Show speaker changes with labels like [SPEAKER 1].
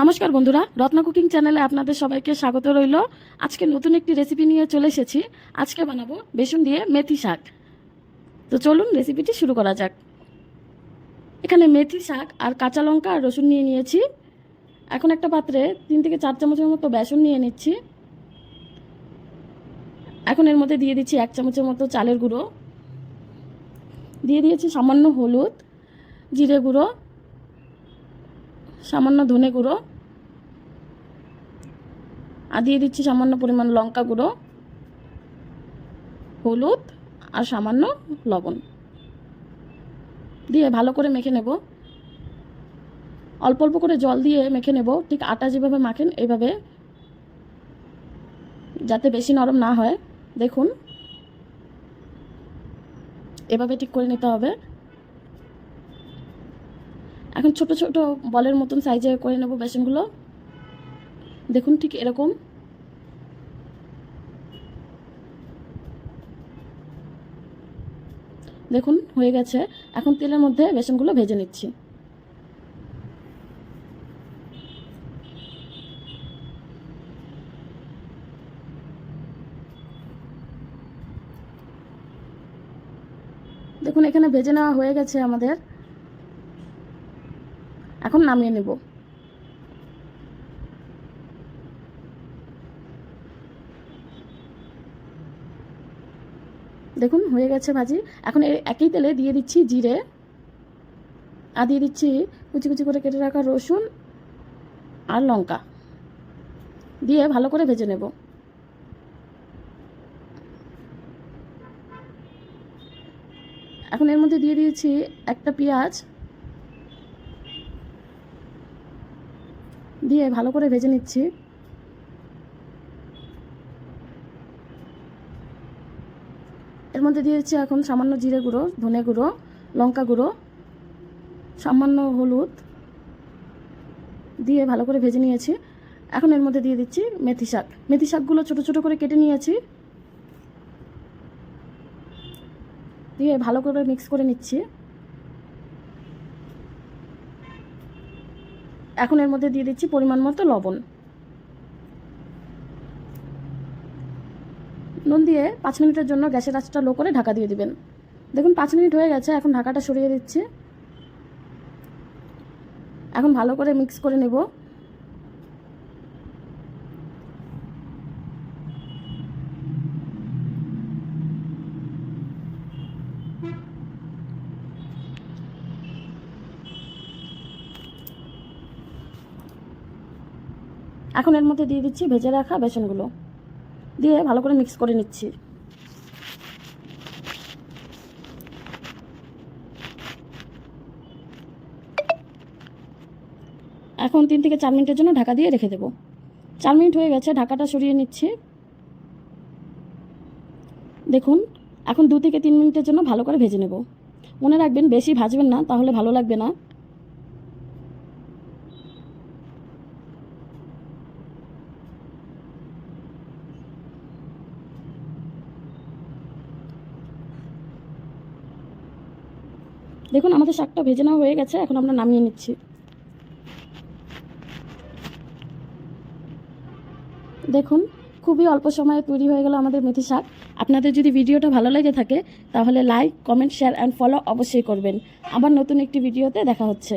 [SPEAKER 1] নমস্কার বন্ধুরা, রত্না কুকিং চ্যানেলে আপনাদের সবাইকে স্বাগত রইল। আজকে নতুন একটি রেসিপি নিয়ে চলে এসেছি। আজকে বানাবো বেসন দিয়ে মেথি শাক। তো চলুন রেসিপিটি শুরু করা যাক। এখানে মেথি শাক আর কাঁচা লঙ্কা আর রসুন নিয়ে নিয়েছি। এখন একটা পাত্রে 3 থেকে 4 চামচের মতো বেসন নিয়ে নিচ্ছি। এখন এর মধ্যে দিয়ে দিচ্ছি 1 চামচের মতো চালের গুঁড়ো, দিয়ে দিয়েছি সামান্য হলুদ, জিরে গুঁড়ো, সামান্য ধনে গুঁড়ো, আর দিয়ে দিচ্ছি সামান্য পরিমাণ লঙ্কা গুঁড়ো, হলুদ আর সামান্য লবণ দিয়ে ভালো করে মেখে নেব। অল্প অল্প করে জল দিয়ে মেখে নেব, ঠিক আটা যেভাবে মাখেন এইভাবে, যাতে বেশি নরম না হয়। দেখুন এভাবে ঠিক করে নিতে হবে। এখন ছোট ছোট বলের মতন সাইজে করে নেব বেসনগুলো। দেখুন ঠিক এরকম। দেখুন হয়ে গেছে। এখন তেলের মধ্যে বেসনগুলো ভেজে নিচ্ছি। দেখুন এখানে ভেজে নেওয়া হয়ে গেছে আমাদের। এখন নামিয়ে নেব। দেখুন হয়ে গেছে ভাজি। এখন একই তেলে দিয়ে দিচ্ছি জিরে, আর দিয়ে দিচ্ছি কুচি কুচি করে কেটে রাখা রসুন আর লঙ্কা, দিয়ে ভালো করে ভেজে নেব। এখন এর মধ্যে দিয়ে দিয়েছি একটা পেঁয়াজ, দিয়ে ভালো করে ভেজে নিচ্ছি। এর মধ্যে দিয়েছি এখন সামান্য জিরে গুঁড়ো, ধনে গুঁড়ো, লঙ্কা গুঁড়ো, সামান্য হলুদ, দিয়ে ভালো করে ভেজে নিয়েছি। এখন এর মধ্যে দিয়ে দিচ্ছি মেথি শাক। মেথি শাকগুলো ছোটো ছোটো করে কেটে নিয়েছি, দিয়ে ভালো করে মিক্স করে নিচ্ছি। এখন এর মধ্যে দিয়ে দিচ্ছি পরিমাণ মতো লবণ, নুন দিয়ে 5 মিনিটের জন্য গ্যাসের আঁচটা লো করে ঢাকা দিয়ে দিবেন। দেখুন 5 মিনিট হয়ে গেছে। এখন ঢাকাটা সরিয়ে দিচ্ছি। এখন ভালো করে মিক্স করে নেব। এখন এর মধ্যে দিয়ে দিচ্ছি ভেজে রাখা বেসনগুলো, দিয়ে ভালো করে মিক্স করে নিচ্ছি। এখন 3 থেকে 4 মিনিটের জন্য ঢাকা দিয়ে রেখে দেব। 4 মিনিট হয়ে গেছে, ঢাকাটা সরিয়ে নিচ্ছি। দেখুন এখন 2 থেকে 3 মিনিটের জন্য ভালো করে ভেজে নেব। মনে রাখবেন বেশি ভাজবেন না, তাহলে ভালো লাগবে না। দেখুন আমাদের শাকটা ভেজে নেওয়া হয়ে গেছে। এখন আমরা নামিয়ে নিচ্ছি। দেখুন খুবই অল্প সময়ে তৈরি হয়ে গেল আমাদের মেথি শাক। আপনাদের যদি ভিডিওটা ভালো লেগে থাকে তাহলে like, comment, share and follow অবশ্যই করবেন। আবার নতুন একটি ভিডিওতে দেখা হচ্ছে।